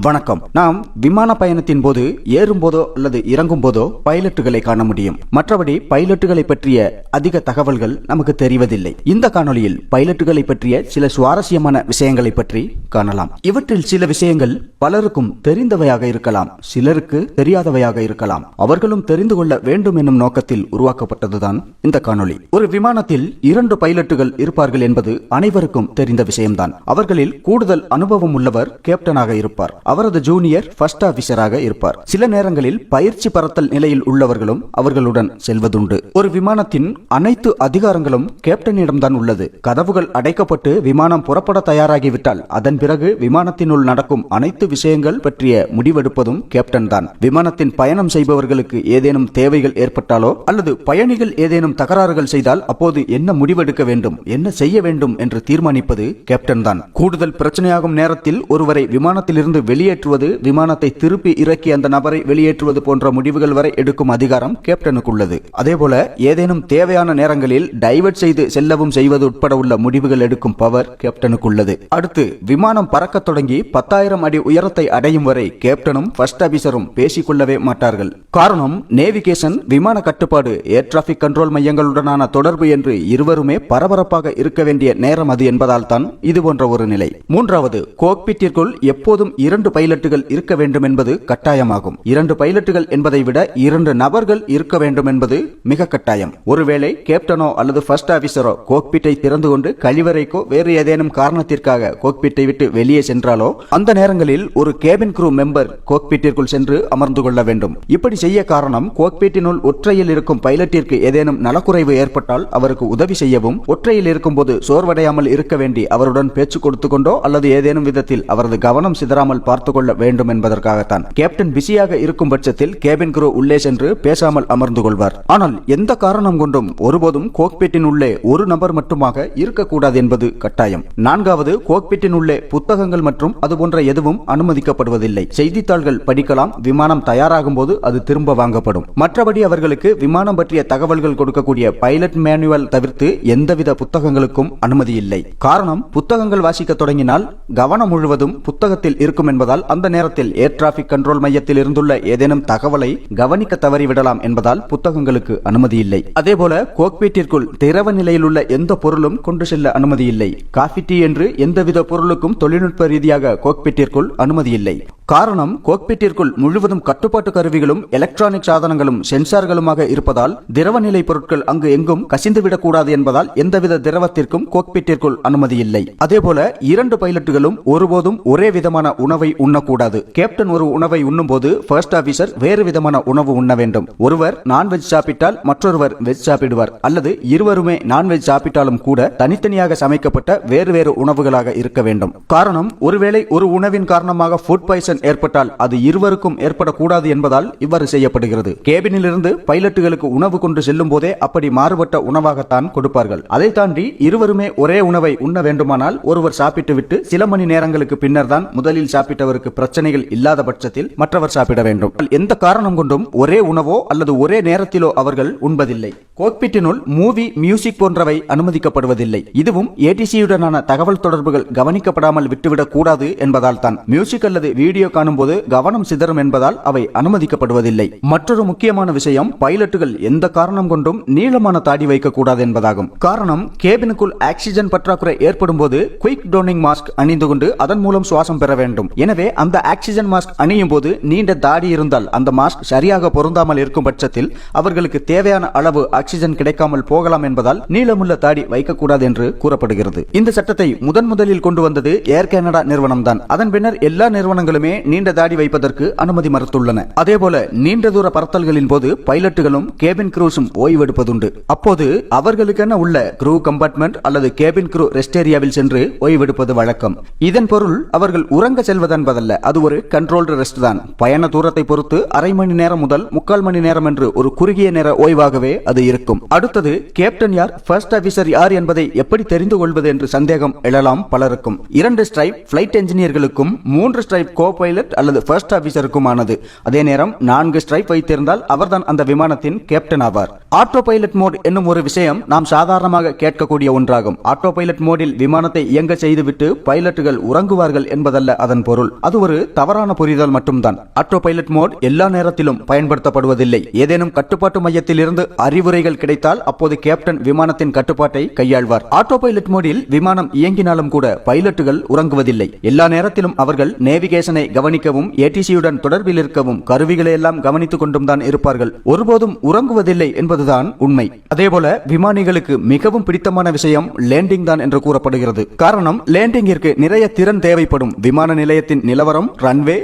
வணக்கம். நாம் விமான பயணத்தின் போது ஏறும் போதோ அல்லது இறங்கும் போதோ பைலட்டுகளை காண முடியும். மற்றபடி பைலட்டுகளை பற்றிய அதிக தகவல்கள் நமக்கு தெரிவதில்லை. இந்த காணொளியில் பைலட்டுகளை பற்றிய சில சுவாரஸ்யமான விஷயங்களை பற்றி காணலாம். இவற்றில் சில விஷயங்கள் பலருக்கும் தெரிந்தவையாக இருக்கலாம், சிலருக்கு தெரியாதவையாக இருக்கலாம். அவர்களும் தெரிந்து கொள்ள வேண்டும் என்னும் நோக்கத்தில் உருவாக்கப்பட்டதுதான் இந்த காணொளி. ஒரு விமானத்தில் 2 பைலட்டுகள் இருப்பார்கள் என்பது அனைவருக்கும் தெரிந்த விஷயம்தான். அவர்களில் கூடுதல் அனுபவம் உள்ளவர் கேப்டனாக இருப்பார். அவரது ஜூனியர் ஃபர்ஸ்ட் ஆபீசராக இருப்பார். சில நேரங்களில் பயிற்சி பறத்தல் நிலையில் உள்ளவர்களும் அவர்களுடன் செல்வதுண்டு. ஒரு விமானத்தின் அனைத்து அதிகாரங்களும் கேப்டனிடம்தான் உள்ளது. கதவுகள் அடைக்கப்பட்டு விமானம் புறப்பட தயாராகிவிட்டால் அதன் பிறகு விமானத்தினுள் நடக்கும் அனைத்து விஷயங்கள் பற்றிய முடிவெடுப்பதும் கேப்டன் தான். விமானத்தின் பயணம் செய்பவர்களுக்கு ஏதேனும் தேவைகள் ஏற்பட்டாலோ அல்லது பயணிகள் ஏதேனும் தகராறுகள் செய்தால் அப்போது என்ன முடிவெடுக்க வேண்டும், என்ன செய்ய வேண்டும் என்று தீர்மானிப்பது கேப்டன் தான். கூடுதல் பிரச்சனையாகும் நேரத்தில் ஒருவரை விமானத்திலிருந்து வெளியேற்றுவது, விமானத்தை திருப்பி இறக்கி அந்த நபரை வெளியேற்றுவது போன்ற முடிவுகள் வரை எடுக்கும் அதிகாரம் கேப்டனுக்கு உள்ளது. அதேபோல ஏதேனும் தேவையான நேரங்களில் டைவர்ட் செய்து செல்லவும் செய்வது உட்பட உள்ள முடிவுகள் எடுக்கும் பவர் கேப்டனுக்கு உள்ளது. அடுத்து, விமானம் பறக்க தொடங்கி 10,000 அடி உயரத்தை அடையும் வரை கேப்டனும் ஃபர்ஸ்ட் ஆபீசரும் பேசிக்கொள்ளவே மாட்டார்கள். காரணம், நேவிகேஷன், விமான கட்டுப்பாடு, ஏர் டிராபிக் கண்ட்ரோல் மையங்களுடனான தொடர்பு என்று இருவருமே பரபரப்பாக இருக்க வேண்டிய நேரம் அது என்பதால் தான் இது போன்ற ஒரு நிலை. மூன்றாவது, கோக்பிட்டிற்குள் எப்போதும் 2 பைலட்டுகள் இருக்க வேண்டும் என்பது கட்டாயமாகும். 2 பைலட்டுகள் என்பதை விட 2 நபர்கள் இருக்க வேண்டும் என்பது மிக கட்டாயம். ஒருவேளை கேப்டனோ அல்லது ஃபர்ஸ்ட் ஆபீசரோ கோக்பிட்டை திறந்து கொண்டு கழிவறைக்கோ வேறு ஏதேனும் காரணத்திற்காக கோக்பிட்டை விட்டு வெளியே சென்றாலோ அந்த நேரங்களில் ஒரு கேபின் க்ரூ மெம்பர் கோக்பிட்டிற்குள் சென்று அமர்ந்து கொள்ள வேண்டும். இப்படி செய்ய காரணம், கோக்பிட்டினுள் ஒற்றையில் இருக்கும் பைலட்டிற்கு ஏதேனும் நலக்குறைவு ஏற்பட்டால் அவருக்கு உதவி செய்யவும், ஒற்றையில் இருக்கும் போது சோர்வடையாமல் இருக்க வேண்டி அவருடன் பேச்சு கொடுத்து கொண்டோ அல்லது ஏதேனும் விதத்தில் அவரது கவனம் சிதறாமல் பார்த்துக் கொள்ள வேண்டும் என்பதற்காகத்தான். கேப்டன் பிஸியாக இருக்கும் பட்சத்தில் கேபின் க்ரூ உள்ளே சென்று பேசாமல் அமர்ந்து கொள்வார். ஆனால் எந்த காரணம் கொண்டும் ஒருபோதும் கோக்பிட்டின் உள்ளே ஒரு நபர் மட்டுமாக இருக்கக்கூடாது என்பது கட்டாயம். நான்காவது, கோக்பிட்டின் உள்ளே புத்தகங்கள் மற்றும் அதுபோன்ற எதுவும் அனுமதிக்கப்படுவதில்லை. செய்தித்தாள்கள் படிக்கலாம், விமானம் தயாராகும் போது அது திரும்ப வாங்கப்படும். மற்றபடி அவர்களுக்கு விமானம் பற்றிய தகவல்கள் கொடுக்கக்கூடிய பைலட் மேனுவல் தவிர்த்து எந்தவித புத்தகங்களுக்கும் அனுமதி இல்லை. காரணம், புத்தகங்கள் வாசிக்க தொடங்கினால் கவனம் முழுவதும் புத்தகத்தில் இருக்கும் என்பதால் அந்த நேரத்தில் ஏர் டிராபிக் கண்ட்ரோல் மையத்தில் இருந்துள்ள ஏதேனும் தகவலை கவனிக்க தவறிவிடலாம் என்பதால் புத்தகங்களுக்கு அனுமதி இல்லை. அதேபோல கோக்பிட்டிற்குள் திரவ நிலையில் உள்ள எந்த பொருளும் கொண்டு செல்ல அனுமதி இல்லை. காஃபி, டீ என்று எந்தவித பொருளுக்கும் தொழில்நுட்ப ரீதியாக கோக்பிட்டிற்குள் அனுமதி இல்லை. காரணம், கோக்பிட்டிற்குள் முழுவதும் கட்டுப்பாட்டு கருவிகளும் எலக்ட்ரானிக் சாதனங்களும் சென்சார்களுமாக இருப்பதால் திரவ நிலை பொருட்கள் அங்கு எங்கும் கசிந்துவிடக் கூடாது என்பதால் எந்தவித திரவத்திற்கும் கோக்பிட்டிற்குள் அனுமதி இல்லை. அதேபோல 2 பைலட்டுகளும் ஒருபோதும் ஒரே விதமான உணவை உண்ணக்கூடாது. கேப்டன் ஒரு உணவை உண்ணும் போது ஃபர்ஸ்ட் ஆபீசர் வேறு விதமான உணவு உண்ண வேண்டும். ஒருவர் நான்வெஜ் சாப்பிட்டால் மற்றொருவர் வெஜ் சாப்பிடுவார், அல்லது இருவருமே நான்வெஜ் சாப்பிட்டாலும் கூட தனித்தனியாக சமைக்கப்பட்ட வேறு வேறு உணவுகளாக இருக்க வேண்டும். காரணம், ஒருவேளை ஒரு உணவின் காரணமாக ஃபுட் பாய்சன் ஏற்பட்டால் அது இருவருக்கும் ஏற்படக்கூடாது என்பதால் இவ்வாறு செய்யப்படுகிறது. கேபினில் இருந்து பைலட்டுகளுக்கு உணவு கொண்டு செல்லும் போதே அப்படி மாறுபட்ட உணவாகத்தான் கொடுப்பார்கள். அதை தாண்டி இருவருமே ஒரே உணவை உண்ண வேண்டுமானால் ஒருவர் சாப்பிட்டு விட்டு சில மணி நேரங்களுக்கு பின்னர் தான் முதலில் சாப்பிட்டவருக்கு பிரச்சனைகள் இல்லாத பட்சத்தில் மற்றவர் சாப்பிட வேண்டும். எந்த காரணம் கொண்டும் ஒரே உணவோ அல்லது ஒரே நேரத்திலோ அவர்கள் உண்பதில்லை. கோக்பிட்டினுள் மூவி, மியூசிக் போன்றவை அனுமதிக்கப்படுவதில்லை. இதுவும் ஏடிசியுடனான தகவல் தொடர்புகள் கவனிக்கப்படாமல் விட்டுவிடக் கூடாது என்பதால் தான். மியூசிக் அல்லது வீடியோ காணும் போது கவனம் சிதறும் என்பதால் அவை அனுமதிக்கப்படுவதில்லை. மற்றொரு முக்கியமான விஷயம், பைலட்டுகள் எந்த காரணம் கொண்டும் நீளமான தாடி வைக்கக்கூடாது என்பதாகும். காரணம், கேபினுக்குள் ஆக்சிஜன் பற்றாக்குறை ஏற்படும் போது குயிக் டோனிங் மாஸ்க் அணிந்து கொண்டு அதன் மூலம் சுவாசம் பெற வேண்டும். எனவே அந்த ஆக்சிஜன் மாஸ்க் அணியும் போது நீண்ட தாடி இருந்தால் அந்த மாஸ்க் சரியாக பொருந்தாமல் இருக்கும் பட்சத்தில் அவர்களுக்கு தேவையான அளவு ஆக்சிஜன் கிடைக்காமல் போகலாம் என்பதால் நீளமுள்ள தாடி வைக்கக்கூடாது என்று கூறப்படுகிறது. இந்த சட்டத்தை முதலில் கொண்டு வந்தது ஏர் கனடா நிறுவனம் தான். அதன் பின்னர் எல்லா நிறுவனங்களுமே நீண்ட தாடி வைப்பதற்கு அனுமதி மறுத்துள்ளன. அதேபோல நீண்ட தூர பறத்தல்களின் போது பைலட்டுகளும் கேபின் க்ரூஸும் ஓய்வெடுப்பதுண்டு. அப்போது அவர்களுக்கென உள்ள க்ரூ கம்பார்ட்மெண்ட் அல்லது கேபின் க்ரூ ரெஸ்ட் ஏரியாவில் சென்று ஓய்வெடுப்பது வழக்கம். இதன் பொருள் அவர்கள் உறங்க செல்வதென்பதல்ல, அது ஒரு கண்ட்ரோல்டு ரெஸ்ட் தான். பயண தூரத்தை பொறுத்து அரை மணி நேரம் முதல் 3/4 மணி நேரம் என்று ஒரு குறுகிய நேர ஓய்வாகவே அது இருக்கும். அடுத்தது, கேப்டன் யார், ஃபர்ஸ்ட் ஆபீசர் யார் என்பதை எப்படி தெரிந்து கொள்வது என்று சந்தேகம் எழலாம் பலருக்கும். 2 ஸ்ட்ரைப் பிளைட் என்ஜினியர்களுக்கும் 3 ஸ்ட்ரைப் கோ பைலட் அல்லது ஃபர்ஸ்ட் ஆபீசருக்குமானது. அதே நேரம் 4 ஸ்ட்ரைப் வைத்திருந்தால் அவர்தான் அந்த விமானத்தின் கேப்டன் ஆவார். ஆட்டோ பைலட் மோட் என்னும் ஒரு விஷயம் நாம் சாதாரணமாக கேட்கக்கூடிய ஒன்றாகும். ஆட்டோ பைலட் மோடில் விமானத்தை இயங்க செய்துவிட்டு பைலட்டுகள் உறங்குவார்கள் என்பதல்ல அதன் பொருள். அது ஒரு தவறான புரிதல் மட்டும்தான். ஆட்டோ பைலட் மோட் எல்லா நேரத்திலும் பயன்படுத்தப்படுவதில்லை. ஏதேனும் கட்டுப்பாட்டு மையத்தில் இருந்து அறிவுரைகள் கிடைத்தால் அப்போது கேப்டன் விமானத்தின் கட்டுப்பாட்டை கையாள்வார். ஆட்டோ பைலட் மோடில் விமானம் இயங்கினாலும் கூட பைலட்டுகள் உறங்குவதில்லை. எல்லா நேரத்திலும் அவர்கள் நேவிகேஷனை கவனிக்கவும் ஏடிசியுடன் தொடர்பில் இருக்கவும் கருவிகளை எல்லாம் கவனித்துக் கொண்டும் தான் இருப்பார்கள். ஒருபோதும் உறங்குவதில்லை என்பதுதான் உண்மை. அதேபோல விமானிகளுக்கு மிகவும் பிடித்தமான விஷயம் லேண்டிங் தான் என்று கூறப்படுகிறது. காரணம், லேண்டிங்கிற்கு நிறைய திறன் தேவைப்படும். விமான நிலையத்தின் நிலவரம்,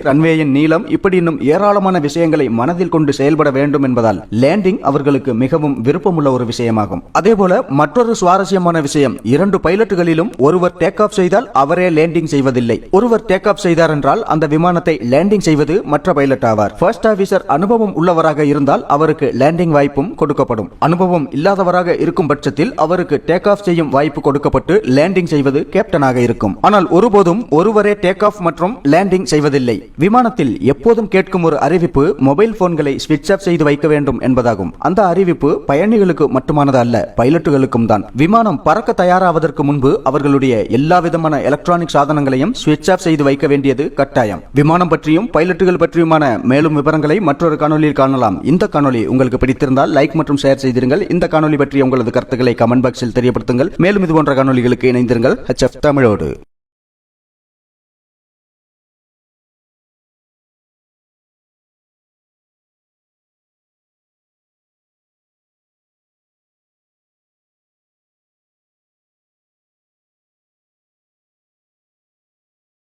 ரன்வேயின் நீளம், இப்படி இன்னும் ஏராளமான விஷயங்களை மனதில் கொண்டு செயல்பட வேண்டும் என்பதால் லேண்டிங் அவர்களுக்கு மிகவும் விருப்பமுள்ள ஒரு விஷயமாகும். அதேபோல மற்றொரு சுவாரஸ்யமான விஷயம், 2 பைலட்டுகளிலும் ஒருவர் டேக் ஆஃப் செய்தால் அவரே லேண்டிங் செய்வதில்லை. ஒருவர் டேக் ஆஃப் செய்தார் என்றால் அந்த விமானத்தை லேண்டிங் செய்வது மற்ற பைலட் ஆவார். ஃபர்ஸ்ட் ஆபீசர் அனுபவம் உள்ளவராக இருந்தால் அவருக்கு லேண்டிங் வாய்ப்பும் கொடுக்கப்படும். அனுபவம் இல்லாதவராக இருக்கும் பட்சத்தில் அவருக்கு டேக் ஆஃப் செய்யும் வாய்ப்பு கொடுக்கப்பட்டு லேண்டிங் செய்வது கேப்டனாக இருக்கும். ஆனால் ஒருபோதும் ஒருவரே டேக் ஆஃப் மற்றும் லேண்டிங் செய்வதில்லை. விமானத்தில் எப்போதும் கேட்கும் ஒரு அறிவிப்பு மொபைல் போன்களை ஸ்விட்ச் ஆஃப் செய்து வைக்க வேண்டும் என்பதாகும். அந்த அறிவிப்பு பயணிகளுக்கு மட்டுமானது அல்ல, பைலட்டுகளுக்கும் தான். விமானம் பறக்க தயாராவதற்கு முன்பு அவர்களுடைய எல்லா விதமான எலக்ட்ரானிக் சாதனங்களையும் ஸ்விட்ச் ஆஃப் செய்து வைக்க வேண்டியது கட்டாயம். விமானம் பற்றியும் பைலட்டுகள் பற்றியுமான மேலும் விவரங்களை மற்றொரு காணொலியில் காணலாம். இந்த காணொலி உங்களுக்கு பிடித்திருந்தால் லைக் மற்றும் ஷேர் செய்திருங்கள். இந்த காணொலி பற்றி உங்களது கருத்துக்களை கமெண்ட் பாக்ஸில் தெரியப்படுத்துங்கள். மேலும் இது போன்ற காணொலிகளுக்கு இணைந்திருங்கள் HF தமிழோடு.